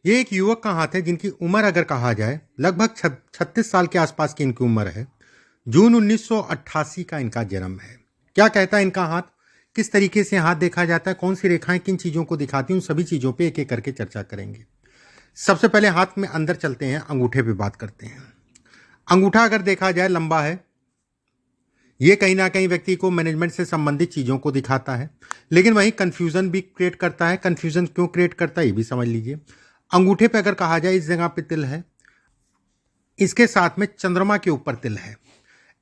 ये एक युवक का हाथ है जिनकी उम्र अगर कहा जाए लगभग 36 साल के आसपास की इनकी उम्र है। जून 1988 का इनका जन्म है। क्या कहता है इनका हाथ, किस तरीके से हाथ देखा जाता है, कौन सी रेखाएं किन चीज़ों को दिखाती हैं, उन सभी चीज़ों पे एक एक करके चर्चा करेंगे। सबसे पहले हाथ में अंदर चलते हैं, अंगूठे पे बात करते हैं। अंगूठा अगर देखा जाए लंबा है, ये कहीं ना कहीं व्यक्ति को मैनेजमेंट से संबंधित चीज़ों को दिखाता है, लेकिन वहीं कन्फ्यूज़न भी क्रिएट करता है। कन्फ्यूज़न क्यों क्रिएट करता है ये भी समझ लीजिए। अंगूठे पे अगर कहा जाए इस जगह पे तिल है, इसके साथ में चंद्रमा के ऊपर तिल है।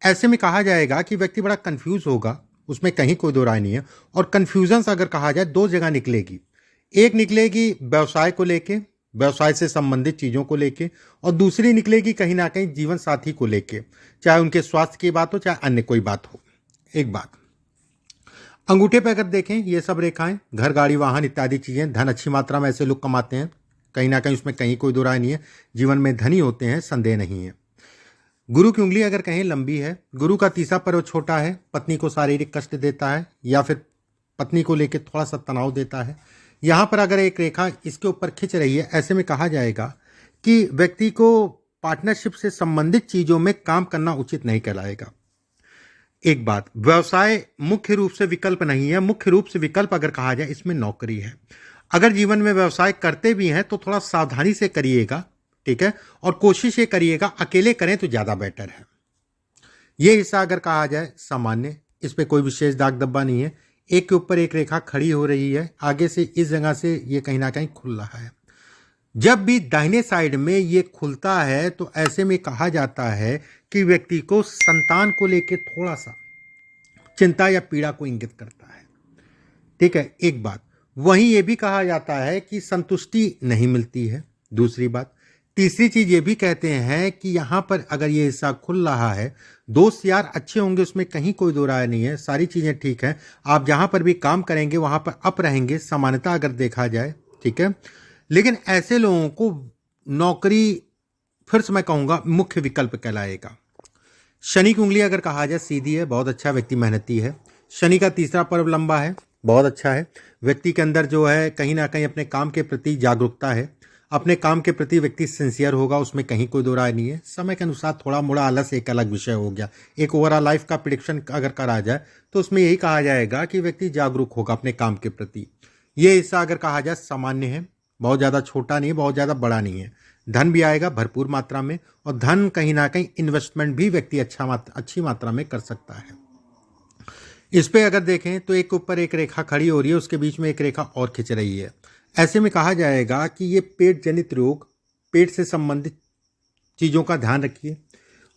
ऐसे में कहा जाएगा कि व्यक्ति बड़ा कंफ्यूज होगा, उसमें कहीं कोई दो राय नहीं है। और कन्फ्यूजन अगर कहा जाए दो जगह निकलेगी। एक निकलेगी व्यवसाय को लेके, व्यवसाय से संबंधित चीज़ों को लेके, और दूसरी निकलेगी कहीं ना कहीं जीवन साथी को लेके, चाहे उनके स्वास्थ्य की बात हो चाहे अन्य कोई बात हो। एक बात, अंगूठे पे अगर देखें ये सब रेखाएं घर गाड़ी वाहन इत्यादि चीज़ें, धन अच्छी मात्रा में ऐसे लोग कमाते हैं, कहीं ना कहीं उसमें कहीं कोई दो राय नहीं है। जीवन में धनी होते हैं, संदेह नहीं है। गुरु की उंगली अगर कहीं लंबी है, गुरु का तीसरा पर्व छोटा है, पत्नी को शारीरिक कष्ट देता है या फिर पत्नी को लेकर थोड़ा सा तनाव देता है। यहाँ पर अगर एक रेखा इसके ऊपर खिंच रही है, ऐसे में कहा जाएगा कि व्यक्ति को पार्टनरशिप से संबंधित चीज़ों में काम करना उचित नहीं कहलाएगा। एक बात, व्यवसाय मुख्य रूप से विकल्प नहीं है। मुख्य रूप से विकल्प अगर कहा जाए इसमें नौकरी है। अगर जीवन में व्यवसाय करते भी हैं तो थोड़ा सावधानी से करिएगा, ठीक है, और कोशिश ये करिएगा अकेले करें तो ज़्यादा बेटर है। ये हिस्सा अगर कहा जाए सामान्य, इस पर कोई विशेष दाग धब्बा नहीं है। एक के ऊपर एक रेखा खड़ी हो रही है, आगे से इस जगह से ये कहीं ना कहीं खुल रहा है। जब भी दाहिने साइड में ये खुलता है तो ऐसे में कहा जाता है कि व्यक्ति को संतान को लेकर थोड़ा सा चिंता या पीड़ा को इंगित करता है, ठीक है। एक बात, वहीं ये भी कहा जाता है कि संतुष्टि नहीं मिलती है। दूसरी बात, तीसरी चीज ये भी कहते हैं कि यहां पर अगर ये हिस्सा खुल रहा है, दोस्त यार अच्छे होंगे, उसमें कहीं कोई दो राय नहीं है, सारी चीजें ठीक है। आप जहां पर भी काम करेंगे वहां पर अप रहेंगे, समानता अगर देखा जाए, ठीक है। लेकिन ऐसे लोगों को नौकरी फिर से मैं कहूंगा मुख्य विकल्प कहलाएगा। शनि की उंगली अगर कहा जाए सीधी है, बहुत अच्छा, व्यक्ति मेहनती है। शनि का तीसरा पर्व लंबा है, बहुत अच्छा है। व्यक्ति के अंदर जो है कहीं ना कहीं अपने काम के प्रति जागरूकता है, अपने काम के प्रति व्यक्ति सिंसियर होगा, उसमें कहीं कोई दो राय नहीं है। समय के अनुसार थोड़ा मोड़ा आलस एक अलग विषय हो गया। एक ओवरऑल लाइफ का प्रिडिक्शन अगर करा जाए तो उसमें यही कहा जाएगा कि व्यक्ति जागरूक होगा अपने काम के प्रति। ये हिस्सा अगर कहा जाए सामान्य है, बहुत ज़्यादा छोटा नहीं है, बहुत ज़्यादा बड़ा नहीं है। धन भी आएगा भरपूर मात्रा में, और धन कहीं ना कहीं इन्वेस्टमेंट भी व्यक्ति अच्छी मात्रा में कर सकता है। इस पे अगर देखें तो एक ऊपर एक रेखा खड़ी हो रही है, उसके बीच में एक रेखा और खिंच रही है। ऐसे में कहा जाएगा कि ये पेट जनित रोग, पेट से संबंधित चीज़ों का ध्यान रखिए।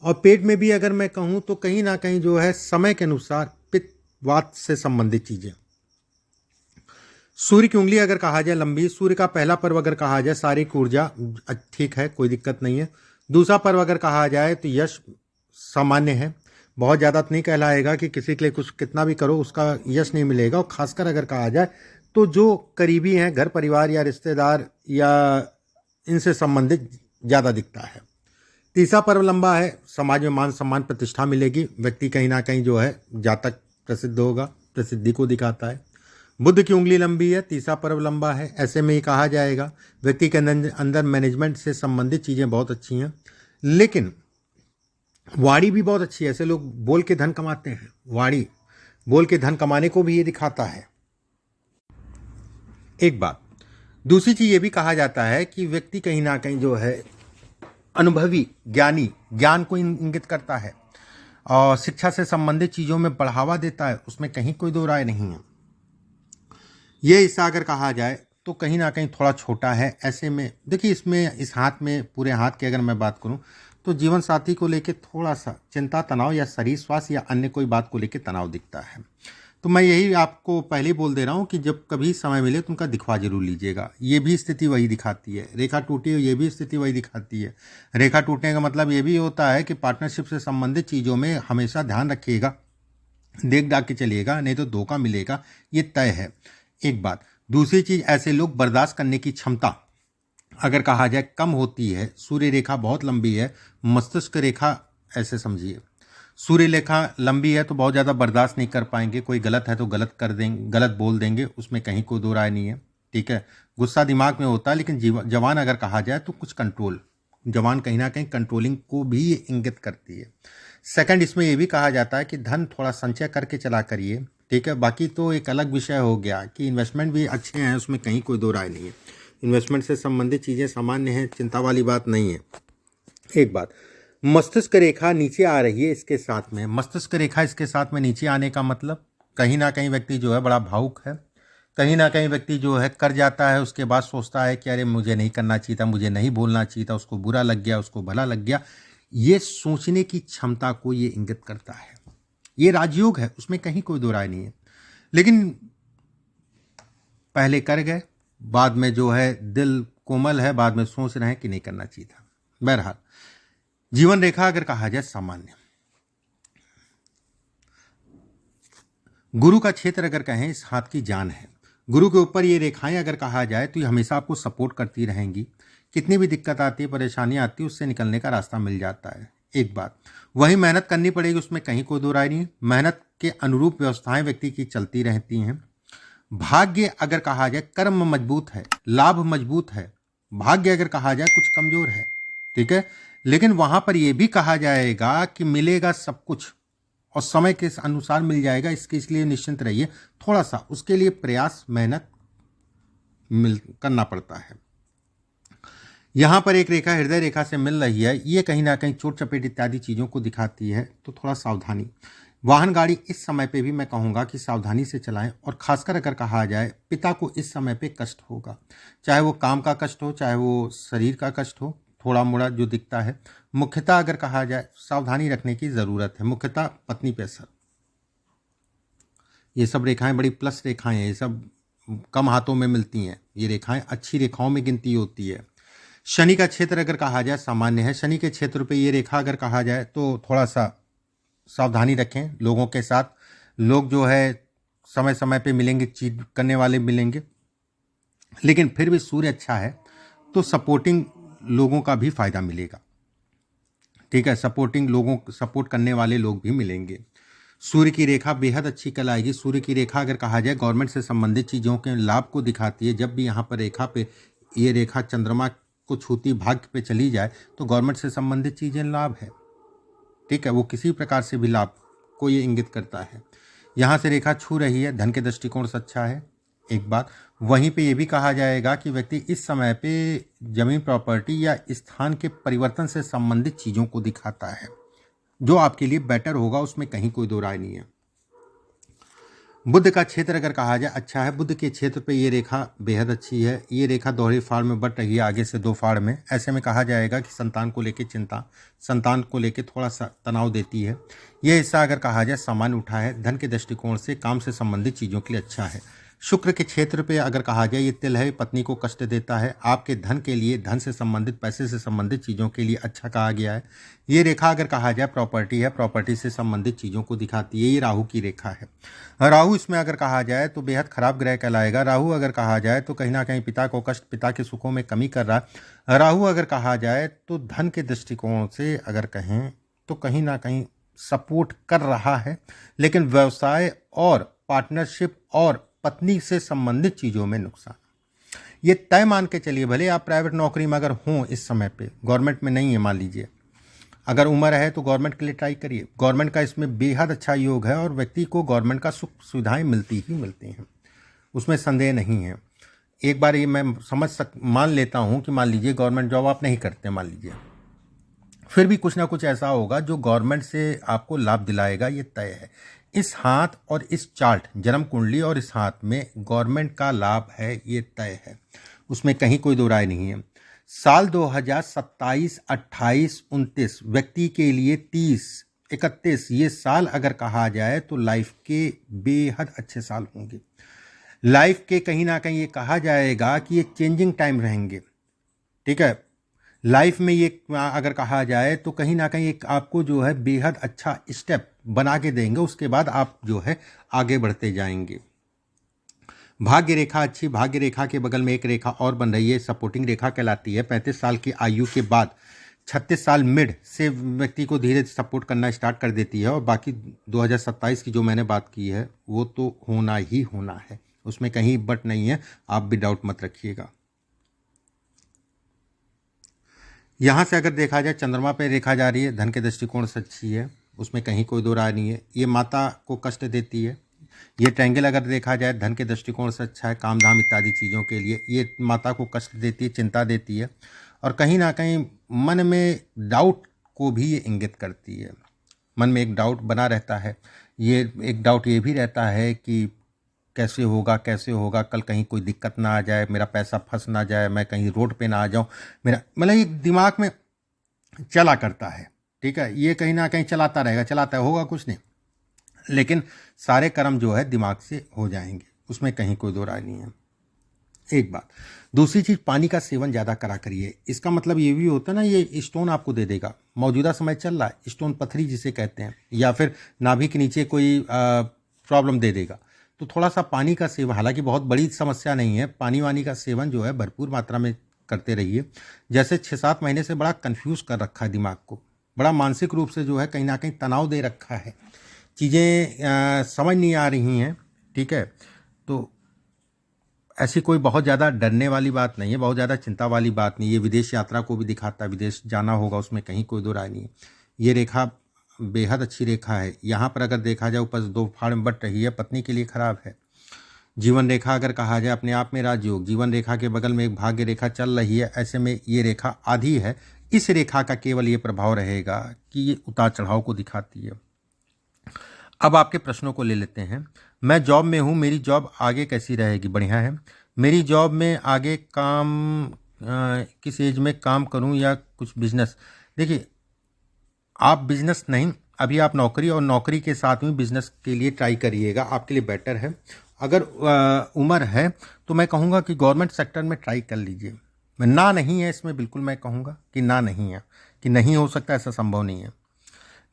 और पेट में भी अगर मैं कहूँ तो कहीं ना कहीं जो है समय के अनुसार पित्त वात से संबंधित चीज़ें। सूर्य की उंगली अगर कहा जाए लंबी, सूर्य का पहला पर्व अगर कहा जाए शारीरिक ऊर्जा ठीक है, कोई दिक्कत नहीं है। दूसरा पर्व अगर कहा जाए तो यश सामान्य है, बहुत ज़्यादा नहीं कहलाएगा कि किसी के लिए कुछ कितना भी करो उसका यश नहीं मिलेगा। और खासकर अगर कहा जाए तो जो करीबी हैं, घर परिवार या रिश्तेदार या इनसे संबंधित ज़्यादा दिखता है। तीसरा पर्व लंबा है, समाज में मान सम्मान प्रतिष्ठा मिलेगी, व्यक्ति कहीं ना कहीं जो है जातक प्रसिद्ध होगा, प्रसिद्धि को दिखाता है। बुध की उंगली लंबी है, तीसरा पर्व लंबा है। ऐसे में ही कहा जाएगा व्यक्ति के अंदर मैनेजमेंट से संबंधित चीज़ें बहुत अच्छी हैं, लेकिन वाणी भी बहुत अच्छी है। ऐसे लोग बोल के धन कमाते हैं, वाणी बोल के धन कमाने को भी ये दिखाता है। एक बात, दूसरी चीज ये भी कहा जाता है कि व्यक्ति कहीं ना कहीं जो है अनुभवी ज्ञानी, ज्ञान को इंगित करता है और शिक्षा से संबंधित चीज़ों में बढ़ावा देता है, उसमें कहीं कोई दो राय नहीं है। ये हिस्सा अगर कहा जाए तो कहीं ना कहीं थोड़ा छोटा है। ऐसे में देखिए, इसमें इस हाथ में पूरे हाथ की अगर मैं बात करूं तो जीवन साथी को लेके थोड़ा सा चिंता, तनाव या शरीर स्वास्थ्य या अन्य कोई बात को लेके तनाव दिखता है। तो मैं यही आपको पहले बोल दे रहा हूँ कि जब कभी समय मिले तो उनका दिखवा जरूर लीजिएगा। ये भी स्थिति वही दिखाती है, रेखा टूटी है, ये भी स्थिति वही दिखाती है। रेखा टूटने का मतलब ये भी होता है कि पार्टनरशिप से संबंधित चीज़ों में हमेशा ध्यान रखिएगा, देख दाख के चलिएगा, नहीं तो धोखा मिलेगा, ये तय है। एक बात, दूसरी चीज़, ऐसे लोग बर्दाश्त करने की क्षमता अगर कहा जाए कम होती है। सूर्य रेखा बहुत लंबी है, मस्तिष्क रेखा ऐसे समझिए, सूर्य रेखा लंबी है तो बहुत ज़्यादा बर्दाश्त नहीं कर पाएंगे। कोई गलत है तो गलत कर देंगे, गलत बोल देंगे, उसमें कहीं कोई दो राय नहीं है, ठीक है। गुस्सा दिमाग में होता है, लेकिन जवान अगर कहा जाए तो कुछ कंट्रोल, जवान कहीं ना कहीं कंट्रोलिंग को भी ये इंगित करती है। सेकंड, इसमें ये भी कहा जाता है कि धन थोड़ा संचय करके चला करिए, ठीक है। बाकी तो एक अलग विषय हो गया कि इन्वेस्टमेंट भी अच्छे हैं, उसमें कहीं कोई दो राय नहीं है। इन्वेस्टमेंट से संबंधित चीज़ें सामान्य हैं, चिंता वाली बात नहीं है। एक बात, मस्तिष्क रेखा नीचे आ रही है इसके साथ में। मस्तिष्क रेखा इसके साथ में नीचे आने का मतलब कहीं ना कहीं व्यक्ति जो है बड़ा भावुक है, कहीं ना कहीं व्यक्ति जो है कर जाता है, उसके बाद सोचता है कि अरे मुझे नहीं करना चाहिए था, मुझे नहीं बोलना चाहिए था, उसको बुरा लग गया, उसको भला लग गया। ये सोचने की क्षमता को ये इंगित करता है। ये राजयोग है, उसमें कहीं कोई दो राय नहीं है। लेकिन पहले कर गए, बाद में जो है दिल कोमल है, बाद में सोच रहे हैं कि नहीं करना चाहिए था। बहरहाल, जीवन रेखा अगर कहा जाए सामान्य, गुरु का क्षेत्र अगर कहें इस हाथ की जान है। गुरु के ऊपर ये रेखाएं अगर कहा जाए तो ये हमेशा आपको सपोर्ट करती रहेंगी। कितनी भी दिक्कत आती है, परेशानी आती है, उससे निकलने का रास्ता मिल जाता है। एक बात, वही मेहनत करनी पड़ेगी, उसमें कहीं कोई दो राय नहीं। मेहनत के अनुरूप व्यवस्थाएं व्यक्ति की चलती रहती हैं। भाग्य अगर कहा जाए, कर्म मजबूत है, लाभ मजबूत है। भाग्य अगर कहा जाए कुछ कमजोर है, ठीक है, लेकिन वहां पर यह भी कहा जाएगा कि मिलेगा सब कुछ और समय के अनुसार मिल जाएगा। इसलिए निश्चिंत रहिए। थोड़ा सा उसके लिए प्रयास, मेहनत करना पड़ता है। यहां पर एक रेखा हृदय रेखा से मिल रही है, ये कहीं ना कहीं चोट चपेट इत्यादि चीज़ों को दिखाती है, तो थोड़ा सावधानी। वाहन गाड़ी इस समय पे भी मैं कहूँगा कि सावधानी से चलाएं, और खासकर अगर कहा जाए पिता को इस समय पे कष्ट होगा, चाहे वो काम का कष्ट हो, चाहे वो शरीर का कष्ट हो, थोड़ा मोड़ा जो दिखता है। मुख्यतः अगर कहा जाए सावधानी रखने की ज़रूरत है, मुख्यतः पत्नी पे असर। ये सब रेखाएं बड़ी प्लस रेखाएं हैं, ये सब कम हाथों में मिलती हैं, ये रेखाएं अच्छी रेखाओं में गिनती होती है। शनि का क्षेत्र अगर कहा जाए सामान्य है। शनि के क्षेत्र पे ये रेखा अगर कहा जाए तो थोड़ा सा सावधानी रखें लोगों के साथ। लोग जो है समय समय पे मिलेंगे, चीट करने वाले मिलेंगे, लेकिन फिर भी सूर्य अच्छा है तो सपोर्टिंग लोगों का भी फायदा मिलेगा, ठीक है। सपोर्टिंग लोगों, सपोर्ट करने वाले लोग भी मिलेंगे। सूर्य की रेखा बेहद अच्छी कल आएगी। सूर्य की रेखा अगर कहा जाए गवर्नमेंट से संबंधित चीज़ों के लाभ को दिखाती है। जब भी यहाँ पर रेखा पे ये रेखा चंद्रमा को छूती, भाग्य पे चली जाए, तो गवर्नमेंट से संबंधित चीज़ें लाभ है, ठीक है, वो किसी प्रकार से भी लाभ को ये इंगित करता है। यहाँ से रेखा छू रही है, धन के दृष्टिकोण से अच्छा है। एक बात, वहीं पे ये भी कहा जाएगा कि व्यक्ति इस समय पे जमीन, प्रॉपर्टी या स्थान के परिवर्तन से संबंधित चीज़ों को दिखाता है, जो आपके लिए बेटर होगा, उसमें कहीं कोई दो राय नहीं है। बुध का क्षेत्र अगर कहा जाए अच्छा है। बुध के क्षेत्र पे ये रेखा बेहद अच्छी है। ये रेखा दोहरी फाड़ में बढ़ रही है, आगे से दो फाड़ में। ऐसे में कहा जाएगा कि संतान को लेकर चिंता, संतान को लेकर थोड़ा सा तनाव देती है। यह हिस्सा अगर कहा जाए सामान्य उठा है। धन के दृष्टिकोण से काम से संबंधित चीज़ों के लिए अच्छा है। शुक्र के क्षेत्र पे अगर कहा जाए ये तिल है, पत्नी को कष्ट देता है। आपके धन के लिए, धन से संबंधित, पैसे से संबंधित चीज़ों के लिए अच्छा कहा गया है। ये रेखा अगर कहा जाए प्रॉपर्टी है, प्रॉपर्टी से संबंधित चीज़ों को दिखाती है। ये राहु की रेखा है। राहु इसमें अगर कहा जाए तो बेहद खराब ग्रह कहलाएगा। राहु अगर कहा जाए तो कहीं ना कहीं पिता को कष्ट, पिता के सुखों में कमी कर रहा है। राहु अगर कहा जाए तो धन के दृष्टिकोण से अगर कहें तो कहीं ना कहीं सपोर्ट कर रहा है, लेकिन व्यवसाय और पार्टनरशिप और पत्नी से संबंधित चीज़ों में नुकसान। ये तय मान के चलिए, भले आप प्राइवेट नौकरी में अगर हों इस समय पे, गवर्नमेंट में नहीं है मान लीजिए, अगर उम्र है तो गवर्नमेंट के लिए ट्राई करिए। गवर्नमेंट का इसमें बेहद अच्छा योग है और व्यक्ति को गवर्नमेंट का सुख सुविधाएं मिलती ही मिलती हैं, उसमें संदेह नहीं है। एक बार ये मैं मान लेता हूँ कि मान लीजिए गवर्नमेंट जॉब आप नहीं करते, मान लीजिए, फिर भी कुछ ना कुछ ऐसा होगा जो गवर्नमेंट से आपको लाभ दिलाएगा, ये तय है। इस हाथ और इस चार्ट, जन्म कुंडली और इस हाथ में गवर्नमेंट का लाभ है, ये तय है, उसमें कहीं कोई दो राय नहीं है। साल 2027, 28, 29 व्यक्ति के लिए 30, 31 ये साल अगर कहा जाए तो लाइफ के बेहद अच्छे साल होंगे। लाइफ के कहीं ना कहीं ये कहा जाएगा कि ये चेंजिंग टाइम रहेंगे, ठीक है। लाइफ में ये अगर कहा जाए तो कहीं ना कहीं एक आपको जो है बेहद अच्छा स्टेप बना के देंगे, उसके बाद आप जो है आगे बढ़ते जाएंगे। भाग्य रेखा अच्छी। भाग्य रेखा के बगल में एक रेखा और बन रही है, सपोर्टिंग रेखा कहलाती है। 35 साल की आयु के बाद 36 साल मिड से व्यक्ति को धीरे सपोर्ट करना स्टार्ट कर देती है, और बाकी 2027 की जो मैंने बात की है वो तो होना ही होना है, उसमें कहीं बट नहीं है, आप भी डाउट मत रखिएगा। यहाँ से अगर देखा जाए चंद्रमा पे रेखा जा रही है, धन के दृष्टिकोण से अच्छी है, उसमें कहीं कोई दो राय नहीं है। ये माता को कष्ट देती है। ये ट्रायंगल अगर देखा जाए धन के दृष्टिकोण से अच्छा है, काम धाम इत्यादि चीज़ों के लिए। ये माता को कष्ट देती है, चिंता देती है, और कहीं ना कहीं मन में डाउट को भी ये इंगित करती है। मन में एक डाउट बना रहता है। ये एक डाउट ये भी रहता है कि कैसे होगा, कैसे होगा, कल कहीं कोई दिक्कत ना आ जाए, मेरा पैसा फंस ना जाए, मैं कहीं रोड पे ना आ जाऊं, मेरा मतलब ये दिमाग में चला करता है। ठीक है, ये कहीं ना कहीं चलाता रहेगा, चलाता है, होगा कुछ नहीं, लेकिन सारे कर्म जो है दिमाग से हो जाएंगे, उसमें कहीं कोई दो राय नहीं है। एक बात। दूसरी चीज़, पानी का सेवन ज़्यादा करा करिए। इसका मतलब ये भी होता है ना, ये स्टोन आपको दे देगा। मौजूदा समय चल रहा है, स्टोन पथरी जिसे कहते हैं, या फिर नाभि के नीचे कोई प्रॉब्लम दे देगा। तो थोड़ा सा पानी का सेवन, हालांकि बहुत बड़ी समस्या नहीं है, पानी वानी का सेवन जो है भरपूर मात्रा में करते रहिए। जैसे 6-7 महीने से बड़ा कन्फ्यूज़ कर रखा है दिमाग को, बड़ा मानसिक रूप से जो है कहीं ना कहीं तनाव दे रखा है, चीज़ें समझ नहीं आ रही हैं। ठीक है, तो ऐसी कोई बहुत ज़्यादा डरने वाली बात नहीं है, बहुत ज़्यादा चिंता वाली बात नहीं है। ये विदेश यात्रा को भी दिखाता है, विदेश जाना होगा, उसमें कहीं कोई दो राय नहीं है। ये रेखा बेहद अच्छी रेखा है। यहाँ पर अगर देखा जाए उपज 2 फाड़ में बट रही है, पत्नी के लिए खराब है। जीवन रेखा अगर कहा जाए अपने आप में राजयोग, जीवन रेखा के बगल में एक भाग्य रेखा चल रही है, ऐसे में ये रेखा आधी है। इस रेखा का केवल ये प्रभाव रहेगा कि ये उतार चढ़ाव को दिखाती है। अब आपके प्रश्नों को ले लेते हैं। मैं जॉब में हूँ, मेरी जॉब आगे कैसी रहेगी? बढ़िया है। मेरी जॉब में आगे काम किस एज में काम करूँ या कुछ बिजनेस? देखिए, आप बिजनेस नहीं, अभी आप नौकरी और नौकरी के साथ में बिजनेस के लिए ट्राई करिएगा, आपके लिए बेटर है। अगर उम्र है तो मैं कहूँगा कि गवर्नमेंट सेक्टर में ट्राई कर लीजिए। मैं ना नहीं है इसमें, बिल्कुल मैं कहूँगा कि ना नहीं है, कि नहीं हो सकता, ऐसा संभव नहीं है।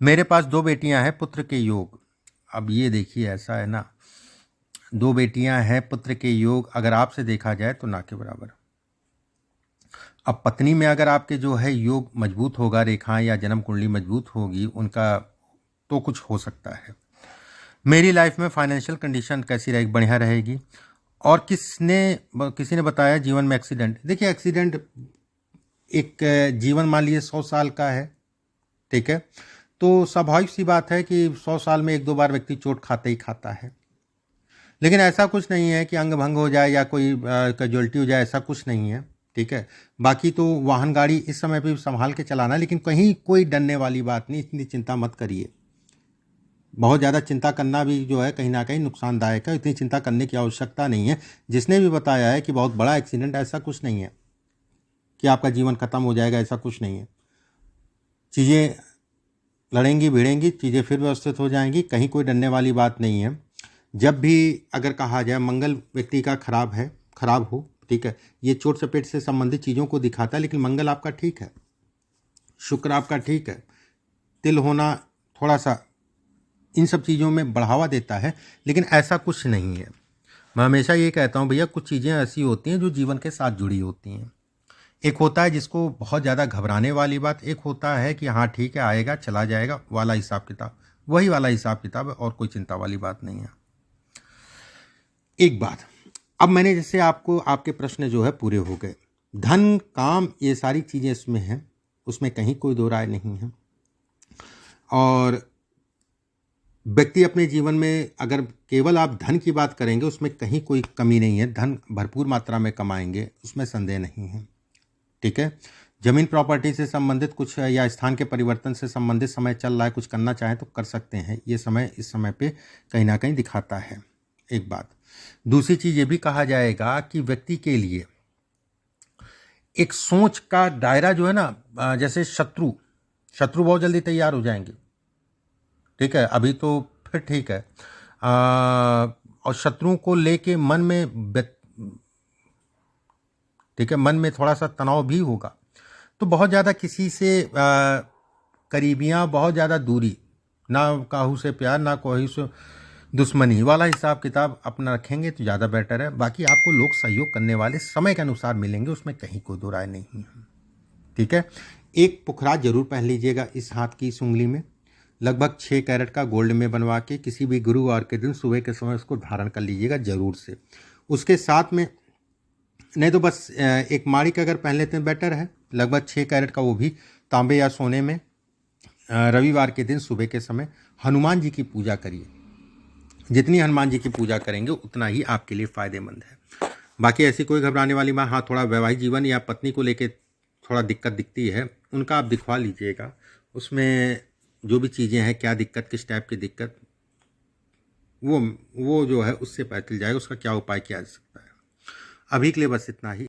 मेरे पास 2 बेटियां हैं, पुत्र के योग। अब ये देखिए, ऐसा है ना, 2 बेटियां हैं, पुत्र के योग अगर आपसे देखा जाए तो ना के बराबर। अब पत्नी में अगर आपके जो है योग मजबूत होगा, रेखाएं या जन्म कुंडली मजबूत होगी उनका, तो कुछ हो सकता है। मेरी लाइफ में फाइनेंशियल कंडीशन कैसी रहेगी? बढ़िया रहेगी। और किसी ने बताया जीवन में एक्सीडेंट। देखिए, एक्सीडेंट एक जीवन मान लीजिए 100 साल का है, ठीक है, तो स्वाभाविक सी बात है कि 100 साल में 1-2 बार व्यक्ति चोट खाता ही खाता है। लेकिन ऐसा कुछ नहीं है कि अंग भंग हो जाए या कोई कैजुअल्टी हो जाए, ऐसा कुछ नहीं है। ठीक है, बाकी तो वाहन गाड़ी इस समय पे संभाल के चलाना, लेकिन कहीं कोई डरने वाली बात नहीं, इतनी चिंता मत करिए। बहुत ज़्यादा चिंता करना भी जो है कहीं ना कहीं नुकसानदायक है, इतनी चिंता करने की आवश्यकता नहीं है। जिसने भी बताया है कि बहुत बड़ा एक्सीडेंट, ऐसा कुछ नहीं है कि आपका जीवन खत्म हो जाएगा, ऐसा कुछ नहीं है। चीज़ें लड़ेंगी भिड़ेंगी, चीज़ें फिर व्यवस्थित हो जाएंगी, कहीं कोई डरने वाली बात नहीं है। जब भी अगर कहा जाए मंगल व्यक्ति का खराब हो, ठीक है, ये चोट चपेट से संबंधित चीज़ों को दिखाता है, लेकिन मंगल आपका ठीक है, शुक्र आपका ठीक है, तिल होना थोड़ा सा इन सब चीज़ों में बढ़ावा देता है, लेकिन ऐसा कुछ नहीं है। मैं हमेशा ये कहता हूँ भैया, कुछ चीज़ें ऐसी होती हैं जो जीवन के साथ जुड़ी होती हैं। एक होता है जिसको बहुत ज़्यादा घबराने वाली बात, एक होता है कि हाँ ठीक है, आएगा चला जाएगा वाला हिसाब किताब, वही वाला हिसाब किताब है, और कोई चिंता वाली बात नहीं है। एक बात, अब मैंने जैसे आपको, आपके प्रश्न जो है पूरे हो गए। धन, काम, ये सारी चीज़ें इसमें हैं, उसमें कहीं कोई दो राय नहीं है। और व्यक्ति अपने जीवन में अगर केवल आप धन की बात करेंगे, उसमें कहीं कोई कमी नहीं है, धन भरपूर मात्रा में कमाएंगे, उसमें संदेह नहीं है। ठीक है, जमीन प्रॉपर्टी से संबंधित कुछ या स्थान के परिवर्तन से संबंधित समय चल रहा है, कुछ करना चाहें तो कर सकते हैं, ये समय इस समय पे कहीं ना कहीं दिखाता है। एक बात। दूसरी चीज़ ये भी कहा जाएगा कि व्यक्ति के लिए एक सोच का दायरा जो है ना, जैसे शत्रु बहुत जल्दी तैयार हो जाएंगे। ठीक है, अभी तो फिर ठीक है, और शत्रुओं को लेके मन में ठीक है, मन में थोड़ा सा तनाव भी होगा। तो बहुत ज़्यादा किसी से करीबियाँ, बहुत ज़्यादा दूरी, ना काहू से प्यार ना कोई से दुश्मनी वाला हिसाब किताब अपना रखेंगे तो ज़्यादा बेटर है। बाकी आपको लोग सहयोग करने वाले समय के अनुसार मिलेंगे, उसमें कहीं कोई दो राय नहीं है। ठीक है, एक पुखराज जरूर पहन लीजिएगा इस हाथ की इस उंगली में, लगभग 6 कैरेट का गोल्ड में बनवा के किसी भी गुरुवार के दिन सुबह के समय उसको धारण कर लीजिएगा ज़रूर से। उसके साथ में नहीं तो बस एक माणिक अगर पहन लेते हैं बेटर है, लगभग 6 कैरेट का, वो भी तांबे या सोने में। रविवार के दिन सुबह के समय हनुमान जी की पूजा करिए। जितनी हनुमान जी की पूजा करेंगे उतना ही आपके लिए फ़ायदेमंद है। बाकी ऐसी कोई घबराने वाली बात, हाँ थोड़ा वैवाहिक जीवन या पत्नी को लेके थोड़ा दिक्कत दिखती है, उनका आप दिखवा लीजिएगा। उसमें जो भी चीज़ें हैं, क्या दिक्कत, किस टाइप की दिक्कत, वो जो है उससे पता चल जाएगा उसका क्या उपाय किया जा सकता है। अभी के लिए बस इतना ही।